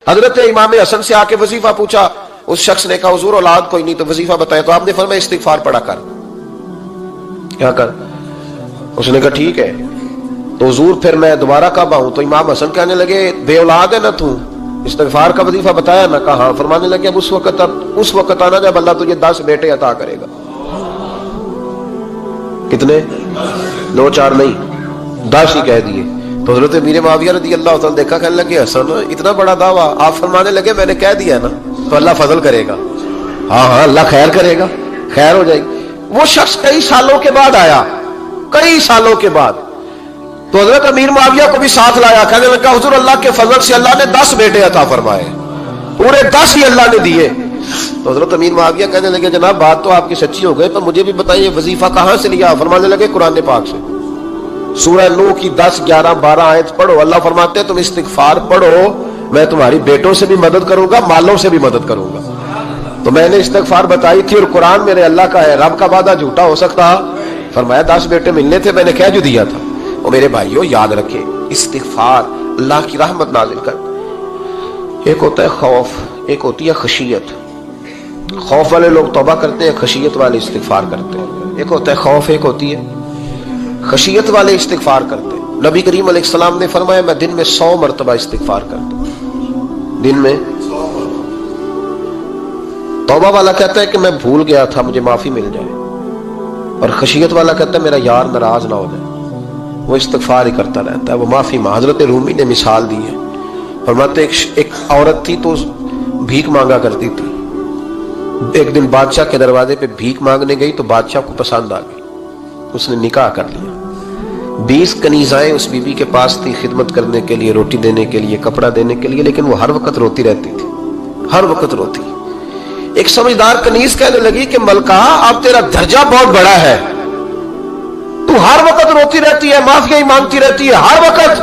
حضرت امام حسن سے آ کے وظیفہ پوچھا، اس شخص نے کہا حضور اولاد کوئی نہیں تو وظیفہ بتائے، تو آپ نے فرمایا استغفار پڑھا کر، کیا کر؟ اس نے کہا ٹھیک ہے۔ تو حضور پھر میں دوبارہ کب آؤں؟ تو امام حسن کہنے لگے بے اولاد ہے نا تو، استغفار کا وظیفہ بتایا نا؟ کہا ہاں۔ فرمانے لگے اب اس وقت آنا جب اللہ تجھے 10 بیٹے عطا کرے گا۔ کتنے؟ 2 4 نہیں، 10 ہی کہہ دیے۔ تو حضرت امیر معاویہ رضی اللہ تعالیٰ دیکھا، کہنے لگے حسن اتنا بڑا دعویٰ؟ آپ فرمانے لگے میں نے کہہ دیا نا تو اللہ فضل کرے گا، ہاں ہاں اللہ خیر کرے گا، خیر ہو جائے گی۔ وہ شخص کئی سالوں کے بعد آیا، کئی سالوں کے بعد، تو حضرت امیر معاویہ کو بھی ساتھ لایا، کہنے لگا حضور اللہ کے فضل سے اللہ نے 10 بیٹے عطا فرمائے، پورے 10 ہی اللہ نے دیے۔ تو حضرت امیر معاویہ کہنے لگے جناب بات تو آپ کی سچی ہو گئی، پر مجھے بھی بتائیے وظیفہ کہاں سے لیا؟ فرمانے لگے قرآن پاک سے، سورہ نوح کی 10 11 12 آیت پڑھو۔ اللہ فرماتے ہیں تم استغفار پڑھو، میں تمہاری بیٹوں سے بھی مدد کروں گا، مالوں سے بھی مدد کروں گا۔ تو میں نے استغفار بتائی تھی، اور قرآن میرے اللہ کا ہے، رب کا وعدہ جھوٹا ہو سکتا؟ فرمایا 10 بیٹے ملنے تھے، میں نے کہہ جو دیا تھا۔ اور میرے بھائیوں یاد رکھیں، استغفار اللہ کی رحمت نازل کر۔ ایک ہوتا ہے خوف، ایک ہوتی ہے خشیت۔ خوف والے لوگ توبہ کرتے ہیں، خشیت والے استغفار کرتے ہیں۔ ایک ہوتا ہے خوف، ایک ہوتی ہے خشیت والے استغفار کرتے ہیں۔ نبی کریم علیہ السلام نے فرمایا میں دن میں 100 مرتبہ استغفار کرتا ہوں، دن میں۔ توبہ والا کہتا ہے کہ میں بھول گیا تھا، مجھے معافی مل جائے، اور خشیت والا کہتا ہے میرا یار ناراض نہ ہو جائے، وہ استغفار ہی کرتا رہتا ہے، وہ معافی مانگ۔ حضرت رومی نے مثال دی ہے، فرماتے ایک عورت تھی تو بھیک مانگا کرتی تھی، ایک دن بادشاہ کے دروازے پہ بھیک مانگنے گئی تو بادشاہ کو پسند آ گئی، اس نے نکاح کر لیا۔ 20 کنیزائیں اس بی بی کے پاس تھی خدمت کرنے کے لیے، روٹی دینے کے لیے، کپڑا دینے کے لیے، لیکن وہ ہر وقت روتی رہتی تھی، ہر وقت روتی۔ ایک سمجھدار کنیز کہنے لگی کہ ملکہ اب تیرا درجہ بہت بڑا ہے، تو ہر وقت روتی رہتی ہے، معافی مانگتی رہتی ہے ہر وقت،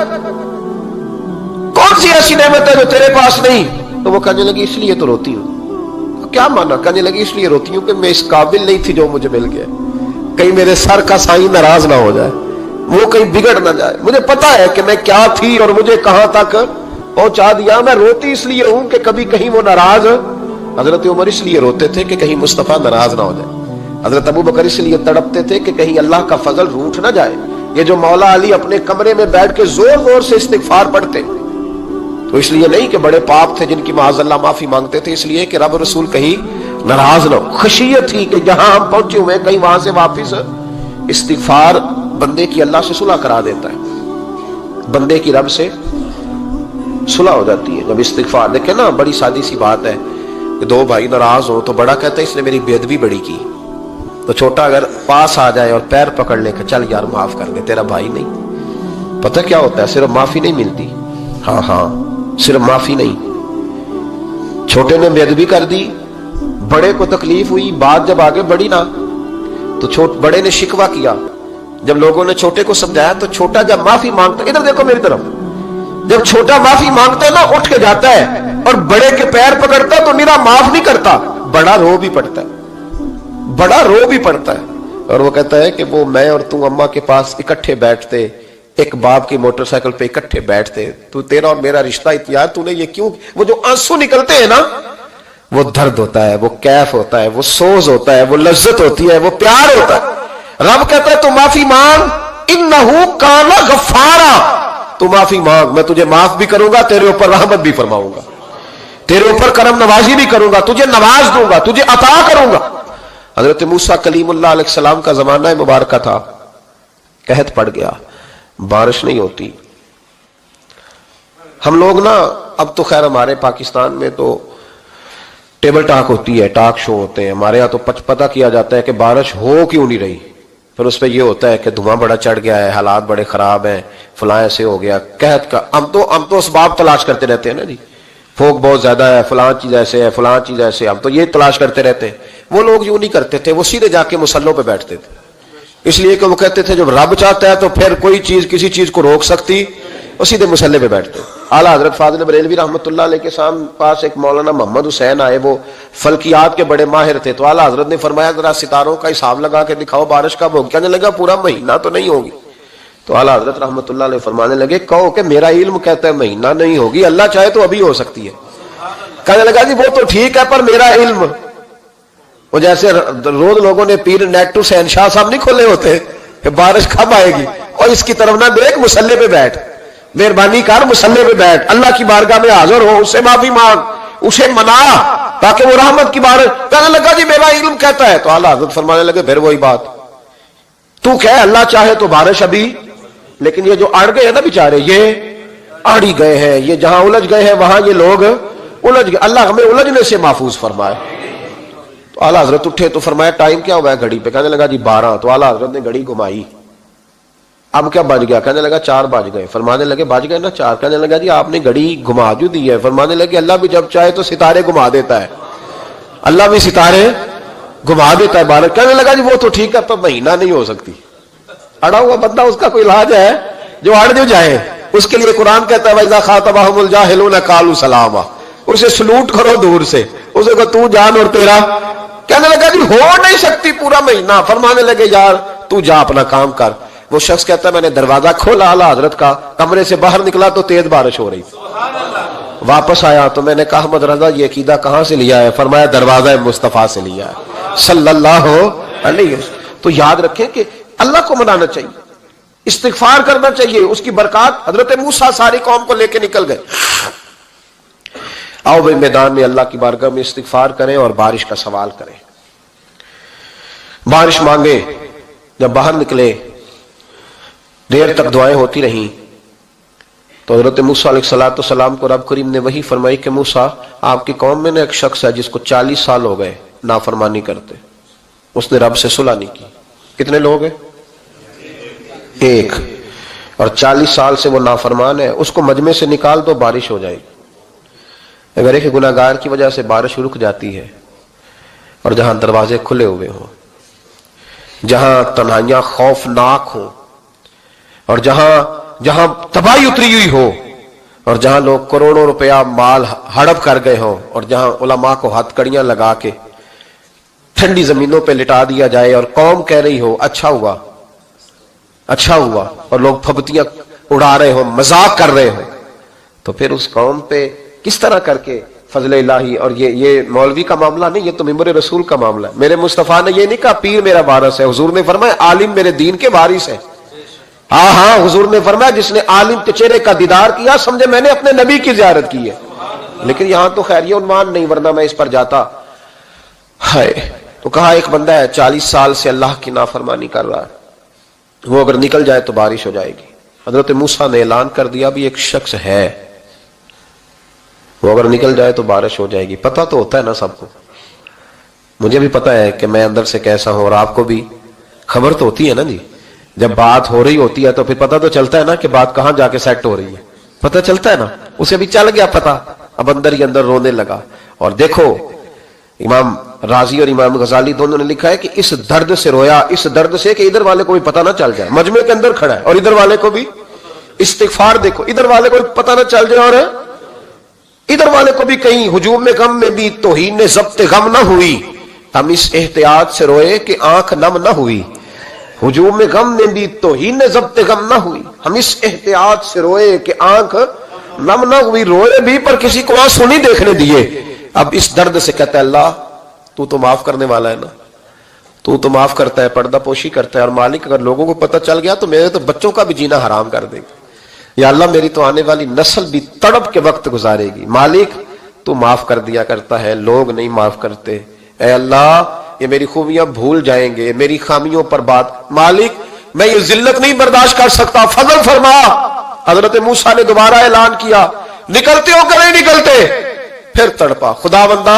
کون سی ایسی نعمت ہے جو تیرے پاس نہیں؟ تو وہ کہنے لگی اس لیے تو روتی ہوں۔ کیا مانا؟ کہنے لگی اس لیے روتی ہوں کہ میں اس قابل نہیں تھی جو مجھے مل گیا، کہیں میرے سر کا سائیں ناراض نہ ہو جائے، وہ کہیں بگڑ نہ جائے، مجھے پتا ہے کہ میں کیا تھی اور مجھے کہاں تک پہنچا دیا، میں روتی اس لیے ہوں کہ کبھی کہیں وہ ناراض۔ حضرت عمر اس لیے روتے تھے کہ کہیں مصطفیٰ ناراض نہ ہو جائے، حضرت ابو بکر اس لیے تڑپتے تھے کہ کہیں اللہ کا فضل روٹھ نہ جائے۔ یہ جو مولا علی اپنے کمرے میں بیٹھ کے زور زور سے استغفار پڑھتے تو اس لیے نہیں کہ بڑے پاپ تھے جن کی معاذ اللہ معافی مانگتے تھے، اس لیے کہ رب رسول کہیں ناراض نہ ہو۔ خشیت تھی کہ جہاں ہم پہنچے ہوئے کہیں وہاں سے واپس۔ استغفار بندے کی اللہ سے صلح کرا دیتا ہے، بندے کی رب سے صلح ہو جاتی ہے جب استغفار۔ دیکھیں نا بڑی سادی سی بات ہے کہ 2 بھائی ناراض ہو تو بڑا کہتا ہے اس نے میری بے ادبی بڑی کی، تو چھوٹا اگر پاس آ جائے اور پیر پکڑ لے کہ چل یار معاف کر دے، تیرا بھائی نہیں۔ پتہ کیا ہوتا ہے؟ صرف معافی نہیں ملتی، ہاں ہاں صرف معافی نہیں، چھوٹے نے بے ادبی کر دی، بڑے کو تکلیف ہوئی، بات جب آگے بڑھی نا تو بڑے نے شکوہ کیا، جب لوگوں نے چھوٹے کو سمجھایا تو چھوٹا جب معافی مانگتا، ادھر دیکھو میری طرف، جب چھوٹا معافی مانگتا ہے نا اٹھ کے جاتا ہے اور بڑے کے پیر پکڑتا ہے تو میرا معاف نہیں کرتا، بڑا رو بھی پڑتا ہے، بڑا رو بھی پڑتا ہے، اور وہ کہتا ہے کہ وہ میں اور تو اماں کے پاس اکٹھے بیٹھتے، ایک باپ کی موٹر سائیکل پہ اکٹھے بیٹھتے، تو تیرا اور میرا رشتہ اتیار تو نے یہ کیوں؟ وہ جو آنسو نکلتے ہیں نا وہ درد ہوتا ہے، وہ کیف ہوتا ہے، وہ سوز ہوتا ہے، وہ لذت ہوتی ہے، وہ پیار ہوتا ہے۔ رب کہتا ہے تو معافی مانگ، انہو کان غفارا، تو معافی مانگ، میں تجھے معاف بھی کروں گا، تیرے اوپر رحمت بھی فرماؤں گا، تیرے اوپر کرم نوازی بھی کروں گا، تجھے نواز دوں گا، تجھے عطا کروں گا۔ حضرت موسیٰ کلیم اللہ علیہ السلام کا زمانہ مبارکہ تھا، قحط پڑ گیا، بارش نہیں ہوتی۔ ہم لوگ نا اب تو خیر ہمارے پاکستان میں تو ٹیبل ٹاک ہوتی ہے، ٹاک شو ہوتے ہیں، ہمارے ہاں تو پتہ کیا جاتا ہے کہ بارش ہو کیوں نہیں رہی، پھر اس پہ یہ ہوتا ہے کہ دھواں بڑا چڑھ گیا ہے، حالات بڑے خراب ہیں، فلاں ایسے ہو گیا، قحط کا۔ ہم تو اسباب تلاش کرتے رہتے ہیں نا جی، پھوک بہت زیادہ ہے، فلاں چیز ایسے ہے، فلاں چیز ایسے، ہم تو یہ تلاش کرتے رہتے ہیں۔ وہ لوگ یوں نہیں کرتے تھے، وہ سیدھے جا کے مسلوں پہ بیٹھتے تھے، اس لیے کہ وہ کہتے تھے جب رب چاہتا ہے تو پھر کوئی چیز کسی چیز کو روک سکتی، وہ سیدھے مسلے پہ بیٹھتے۔ اعلیٰ حضرت فاضل بریلوی رحمۃ اللہ علیہ کے پاس ایک مولانا محمد حسین آئے، وہ فلکیات کے بڑے ماہر تھے، تو اعلیٰ حضرت نے فرمایا ذرا ستاروں کا حساب لگا کے دکھاؤ بارش کب ہوگی؟ کہنے لگا پورا مہینہ تو نہیں ہوگی۔ تو اعلیٰ حضرت رحمۃ اللہ علیہ فرمانے لگے کہو کہ میرا علم کہتا ہے مہینہ نہیں ہوگی، اللہ چاہے تو ابھی ہو سکتی ہے۔ کہنے لگا جی وہ تو ٹھیک ہے پر میرا علم، وہ جیسے روز لوگوں نے پیر نیٹ ٹو شہنشاہ صاحب نہیں کھولے ہوتے کہ بارش کب آئے گی، اور اس کی طرف نہ دیکھ، مصلے پہ بیٹھ، مہربانی کر مصلے پہ بیٹھ، اللہ کی بارگاہ میں حاضر ہو، اس سے معافی مانگ، اسے منا تاکہ وہ رحمت کی بارش۔ کہنے لگا جی میرا علم کہتا ہے، تو اعلیٰ حضرت فرمانے لگے پھر وہی بات، تو کہ اللہ چاہے تو بارش ابھی، لیکن یہ جو اڑ گئے ہیں نا بیچارے، یہ اڑ ہی گئے ہیں، یہ جہاں الجھ گئے ہیں وہاں یہ لوگ الجھ گئے، اللہ ہمیں الجھنے سے محفوظ فرمائے۔ تو اعلیٰ حضرت اٹھے تو فرمایا ٹائم کیا ہوا ہے گھڑی پہ؟ کہنے لگا جی 12۔ تو اعلیٰ حضرت نے گھڑی گھمائی، اب کیا بج گیا؟ کہنے لگا 4 بج گئے۔ فرمانے لگے بج گئے نا 4؟ کہنے لگا جی آپ نے گھڑی گھما جو دی ہے۔ فرمانے لگے اللہ بھی جب چاہے تو ستارے گھما دیتا ہے، اللہ بھی ستارے گھما دیتا ہے بارش۔ کہنے لگا جی وہ تو ٹھیک ہے تو مہینہ نہیں ہو سکتی، اڑا ہوا بندہ اس کا کوئی علاج ہے جو اڑ جو جائے، اس کے لیے قرآن کہتا ہے وَإِذَا خَاطَبَهُمُ الْجَاهِلُونَ قَالُوا سَلَامًا، اسے سلوٹ کرو دور سے، اسے کہ تو جان اور تیرا۔ کہنے لگا جی ہو نہیں سکتی پورا مہینہ۔ فرمانے لگے یار تو جا اپنا کام کر۔ وہ شخص کہتا ہے میں نے دروازہ کھولا اعلیٰ حضرت کا، کمرے سے باہر نکلا تو تیز بارش ہو رہی، واپس آیا تو میں نے کہا احمد رضا یہ عقیدہ کہاں سے لیا ہے؟ فرمایا دروازہ مصطفیٰ سے لیا ہے صلی اللہ علیہ وسلم۔ تو یاد رکھیں کہ اللہ کو منانا چاہیے، استغفار کرنا چاہیے، اس کی برکات۔ حضرت موسیٰ ساری قوم کو لے کے نکل گئے۔ آؤ بھائی میدان میں اللہ کی بارگاہ میں استغفار کریں اور بارش کا سوال کریں، بارش مانگے۔ جب باہر نکلے دیر تک دعائیں ہوتی رہیں تو حضرت موسیٰ علیہ السلام کو رب کریم نے وحی فرمائی کہ موسیٰ آپ کی قوم میں نے ایک شخص ہے جس کو 40 سال ہو گئے نافرمانی کرتے، اس نے رب سے صلح نہیں کی۔ کتنے لوگ ہیں؟ ایک، اور 40 سال سے وہ نافرمان ہے، اس کو مجمع سے نکال دو بارش ہو جائے گی۔ اگر ایک گناہگار کی وجہ سے بارش رک جاتی ہے اور جہاں دروازے کھلے ہوئے ہوں، جہاں تنہائیاں خوفناک ہوں، اور جہاں تباہی اتری ہوئی ہو، اور جہاں لوگ کروڑوں روپیہ مال ہڑپ کر گئے ہوں، اور جہاں علماء کو ہتھ کڑیاں لگا کے ٹھنڈی زمینوں پہ لٹا دیا جائے اور قوم کہہ رہی ہو اچھا ہوا اچھا ہوا، اور لوگ پھبتیاں اڑا رہے ہوں، مذاق کر رہے ہوں، تو پھر اس قوم پہ کس طرح کر کے فضل الہی۔ اور یہ مولوی کا معاملہ نہیں، یہ تو ممبر رسول کا معاملہ ہے۔ میرے مصطفیٰ نے یہ نہیں کہا پیر میرا وارث ہے، حضور نے فرمایا عالم میرے دین کے وارث ہے۔ ہاں حضور نے فرمایا جس نے عالم کے چہرے کا دیدار کیا سمجھے میں نے اپنے نبی کی زیارت کی ہے۔ لیکن یہاں تو خیر یہ عنوان نہیں، ورنہ میں اس پر جاتا ہے۔ تو کہا ایک بندہ ہے 40 سال سے اللہ کی نافرمانی کر رہا ہے، وہ اگر نکل جائے تو بارش ہو جائے گی۔ حضرت موسیٰ نے اعلان کر دیا بھی ایک شخص ہے، وہ اگر نکل جائے تو بارش ہو جائے گی۔ پتہ تو ہوتا ہے نا سب کو، مجھے بھی پتہ ہے کہ میں اندر سے کیسا ہوں، اور آپ کو بھی خبر تو ہوتی ہے نا جی۔ جب بات ہو رہی ہوتی ہے تو پھر پتہ تو چلتا ہے نا کہ بات کہاں جا کے سیٹ ہو رہی ہے، پتہ چلتا ہے نا۔ اسے بھی چل گیا پتہ، اب اندر ہی اندر رونے لگا۔ اور دیکھو امام رازی اور امام غزالی دونوں نے لکھا ہے کہ اس درد سے رویا، اس درد سے کہ ادھر والے کو بھی پتہ نہ چل جائے، مجمع کے اندر کھڑا ہے اور ادھر والے کو بھی استغفار، دیکھو ادھر والے کو بھی پتہ نہ چل جائے اور ادھر والے کو بھی کہیں ہجوم غم میں بھی توہین ضبط غم نہ ہوئی، ہم اس احتیاط سے روئے کہ آنکھ نم نہ ہوئی۔ ہجوم غم میں بھی توہین ضبط غم نہ ہوئی، ہم اس احتیاط سے روئے کہ آنکھ نم نہ ہوئی، روئے بھی پر کسی کو آنسو نہیں دیکھنے دیے۔ اب اس درد سے کہتا ہے اللہ تو تو معاف کرنے والا ہے نا، تو معاف کرتا ہے، پردہ پوشی کرتا ہے، اور مالک اگر لوگوں کو پتہ چل گیا تو میرے تو بچوں کا بھی جینا حرام کر دے گا، یا اللہ میری تو آنے والی نسل بھی تڑپ کے وقت گزارے گی۔ مالک تو معاف کر دیا کرتا ہے، لوگ نہیں معاف کرتے، اے اللہ یہ میری خوبیاں بھول جائیں گے، میری خامیوں پر بات، مالک میں یہ ذلت نہیں برداشت کر سکتا، فضل فرما۔ حضرت موسیٰ نے دوبارہ اعلان کیا نکلتے ہو کہ نہیں نکلتے؟ پھر تڑپا خدا بندہ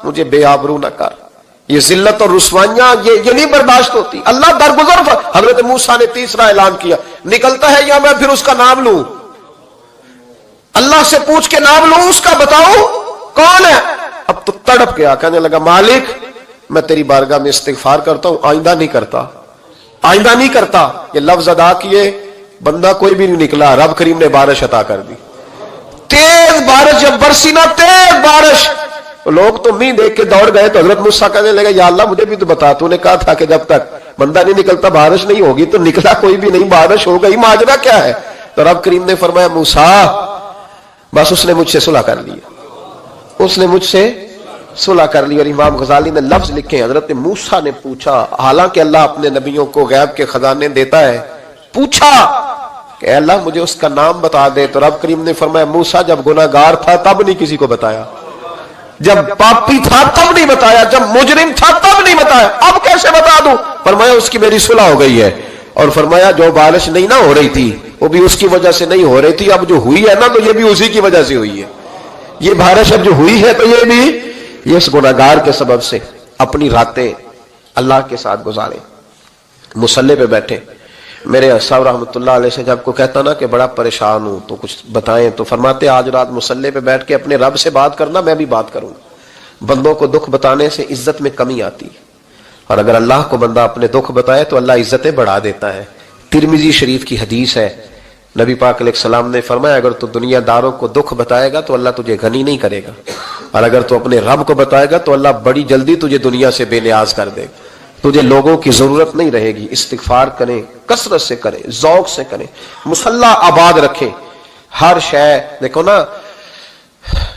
مجھے بے آبرو نہ کر، یہ ذلت اور رسوائیاں یہ نہیں برداشت ہوتی، اللہ درگزر۔ حضرت موسیٰ نے تیسرا اعلان کیا نکلتا ہے یا میں پھر اس کا نام لوں، اللہ سے پوچھ کے نام لوں اس کا، بتاؤ کون ہے؟ اب تو تڑپ گیا، کہنے لگا مالک میں تیری بارگاہ میں استغفار کرتا ہوں، آئندہ نہیں کرتا، آئندہ نہیں کرتا۔ یہ لفظ ادا کیے، بندہ کوئی بھی نہیں نکلا، رب کریم نے بارش عطا کر دی، تیز بارش جب برسی نا، تیز بارش، لوگ تو مین دیکھ کے دوڑ گئے۔ تو حضرت موسیٰ کہنے لگا یا اللہ مجھے بھی تو بتا، تو نے کہا تھا کہ جب تک بندہ نہیں نکلتا بارش نہیں ہوگی، تو نکلا کوئی بھی نہیں، بارش ہو گئی، ماجرا کیا ہے؟ تو رب کریم نے فرمایا موسیٰ بس اس نے مجھ سے صلح کر لیا، اس نے مجھ سے صلح کر لی. اور امام غزالی نے لفظ لکھے, حضرت موسیٰ نے پوچھا, حالانکہ اللہ اپنے نبیوں کو غیب کے خزانے دیتا ہے, پوچھا کہ اے اللہ مجھے اس کا نام بتا دے. تو رب کریم نے فرمایا موسیٰ جب گناہگار تھا تب نہیں کسی کو بتایا, جب پاپی تھا تب نہیں بتایا, جب مجرم تھا تب نہیں بتایا, اب کیسے بتا دوں؟ فرمایا اس کی میری صلح ہو گئی ہے. اور فرمایا جو بارش نہیں نہ ہو رہی تھی وہ بھی اس کی وجہ سے نہیں ہو رہی تھی, اب جو ہوئی ہے نا تو یہ بھی اسی کی وجہ سے ہوئی ہے. یہ بارش اب جو ہوئی ہے تو یہ بھی یہ اس گناہگار کے سبب سے. اپنی راتیں اللہ کے ساتھ گزارے, مصلی پہ بیٹھے. میرے صاحب رحمۃ اللہ علیہ سے جب کو کہتا نا کہ بڑا پریشان ہوں تو کچھ بتائیں, تو فرماتے آج رات مصلی پہ بیٹھ کے اپنے رب سے بات کرنا, میں بھی بات کروں گا. بندوں کو دکھ بتانے سے عزت میں کمی آتی ہے, اور اگر اللہ کو بندہ اپنے دکھ بتائے تو اللہ عزتیں بڑھا دیتا ہے. ترمذی شریف کی حدیث ہے, نبی پاک علیہ السلام نے فرمایا اگر تو دنیا داروں کو دکھ بتائے گا تو اللہ تجھے غنی نہیں کرے گا, اور اگر تو اپنے رب کو بتائے گا تو اللہ بڑی جلدی تجھے دنیا سے بے نیاز کر دے گا. تجھے لوگوں کی ضرورت نہیں رہے گی. استغفار کریں, کثرت سے کریں, ذوق سے کریں, مصلی آباد رکھیں. ہر شے دیکھو نا,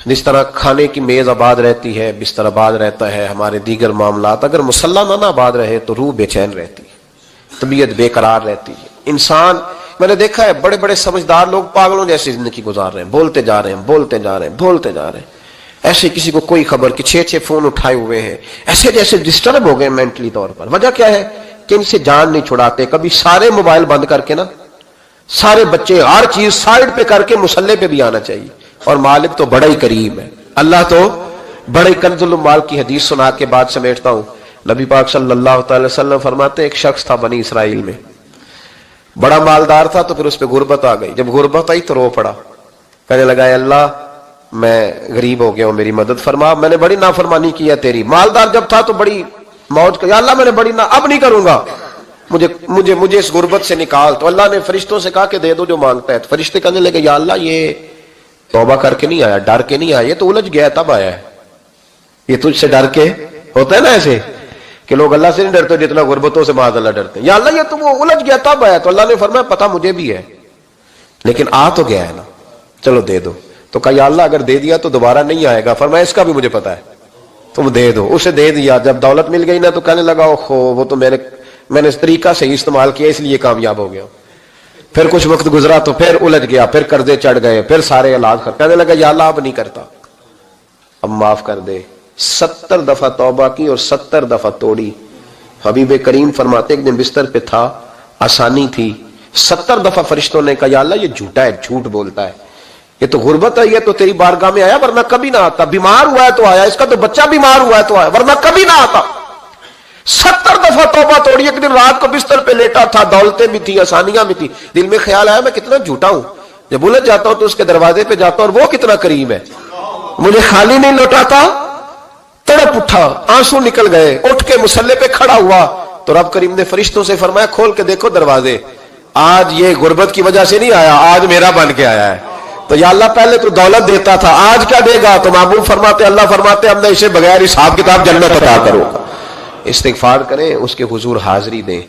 جس طرح کھانے کی میز آباد رہتی ہے, بستر آباد رہتا ہے, ہمارے دیگر معاملات, اگر مصلی نہ آباد رہے تو روح بے چین رہتی ہے, طبیعت بے قرار رہتی ہے. انسان, میں نے دیکھا ہے بڑے بڑے سمجھدار لوگ پاگلوں جیسی زندگی گزار رہے ہیں, بولتے جا رہے ہیں, بولتے جا رہے ہیں, بولتے جا رہے ہیں, ایسے کسی کو کوئی خبر کہ 6 فون اٹھائے ہوئے ہیں, ایسے جیسے ڈسٹرب ہو گئے مینٹلی طور پر. وجہ کیا ہے کہ ان سے جان نہیں چھڑاتے. کبھی سارے موبائل بند کر کے نا, سارے بچے ہر چیز سائڈ پہ کر کے مصلی پہ بھی آنا چاہیے. اور مالک تو بڑا ہی کریم ہے, اللہ تو بڑے کنز المال کی حدیث سنا کے بعد سمیٹتا ہوں. نبی پاک صلی اللہ تعالی وسلم فرماتے ایک شخص تھا بنی اسرائیل میں, بڑا مالدار تھا, تو پھر اس پہ غربت آ گئی. جب غربت آئی تو رو پڑا, کہنے لگا اے اللہ میں غریب ہو گیا ہوں, میری مدد فرما, میں نے بڑی نافرمانی کی ہے تیری. مالدار جب تھا تو بڑی موج کر, یا اللہ میں نے بڑی اب نہیں کروں گا, مجھے اس غربت سے نکال. تو اللہ نے فرشتوں سے کہا کہ دے دو جو مانگتا ہے. تو فرشتے کہنے لگے یا اللہ یہ توبہ کر کے نہیں آیا, ڈر کے نہیں آیا, یہ تو الجھ گیا تب آیا ہے. یہ تجھ سے ڈر کے ہوتا ہے نا ایسے کہ لوگ اللہ سے نہیں ڈرتے جتنا غربتوں سے معاذ اللہ ڈرتے ہیں. یا اللہ یہ تو وہ الجھ گیا تب آیا. تو اللہ نے فرمایا پتہ مجھے بھی ہے, لیکن آ تو گیا ہے نا, چلو دے دو. تو کہا یا اللہ اگر دے دیا تو دوبارہ نہیں آئے گا. فرمایا اس کا بھی مجھے پتا ہے, تم دے دو. اسے دے دیا. جب دولت مل گئی نا تو کہنے لگا اوہو وہ تو میں نے اس طریقہ سے استعمال کیا اس لیے کامیاب ہو گیا. پھر کچھ وقت گزرا تو پھر الجھ گیا, پھر قرضے چڑھ گئے, پھر سارے علاج کر, کہنے لگا یا اللہ اب نہیں کرتا, اب معاف کر دے. 70 دفعہ توبہ کی اور 70 دفعہ توڑی. حبیب کریم فرماتے ایک دن بستر پہ تھا, آسانی تھی, 70 دفعہ فرشتوں نے کہا یا اللہ یہ جھوٹا ہے, جھوٹ بولتا ہے, یہ تو غربت ہے, یہ تو تیری بارگاہ میں آیا ورنہ کبھی نہ آتا, بیمار ہوا ہے تو آیا, اس کا تو بچہ بیمار ہوا ہے تو آیا, ورنہ کبھی نہ آتا. 70 دفعہ توبہ توڑی. ایک دن رات کو بستر پہ لیٹا تھا, دولتیں بھی تھی, آسانیاں بھی تھی, دل میں خیال آیا میں کتنا جھوٹا ہوں, جب الجھ جاتا ہوں تو اس کے دروازے پہ جاتا ہوں اور وہ کتنا کریم ہے, مجھے خالی نہیں لوٹاتا. تڑپ اٹھا, آنسو نکل گئے, اٹھ کے مصلی پہ کھڑا ہوا. تو رب کریم نے فرشتوں سے فرمایا کھول کے دیکھو دروازے, آج یہ غربت کی وجہ سے نہیں آیا, آج میرا بن کے آیا ہے. تو یا اللہ پہلے تو دولت دیتا تھا, آج کیا دے گا؟ تو محبوب فرماتے اللہ فرماتے اب میں اسے بغیر حساب کتاب جنت عطا کروں گا. استغفار کریں, اس کے حضور حاضری دیں.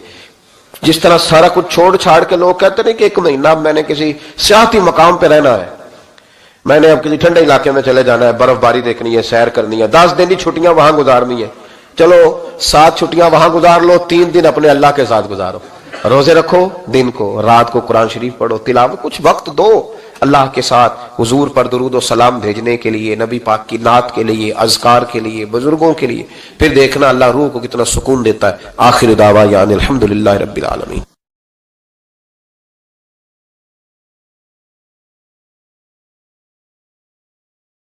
جس طرح سارا کچھ چھوڑ چھاڑ کے لوگ کہتے ہیں کہ 1 مہینہ میں نے کسی سیاحتی مقام پہ رہنا ہے, میں نے اب کسی ٹھنڈے علاقے میں چلے جانا ہے, برف باری دیکھنی ہے, سیر کرنی ہے, 10 دن کی چھٹیاں وہاں گزارنی ہے, چلو 7 چھٹیاں وہاں گزار لو, 3 دن اپنے اللہ کے ساتھ گزارو, روزے رکھو, دن کو رات کو قرآن شریف پڑھو, تلاوت, کچھ وقت دو اللہ کے ساتھ حضور پر درود و سلام بھیجنے کے لیے, نبی پاک کی نعت کے لیے, اذکار کے لیے, بزرگوں کے لیے. پھر دیکھنا اللہ روح کو کتنا سکون دیتا ہے. آخر دعوانا الحمدللہ رب العالمین.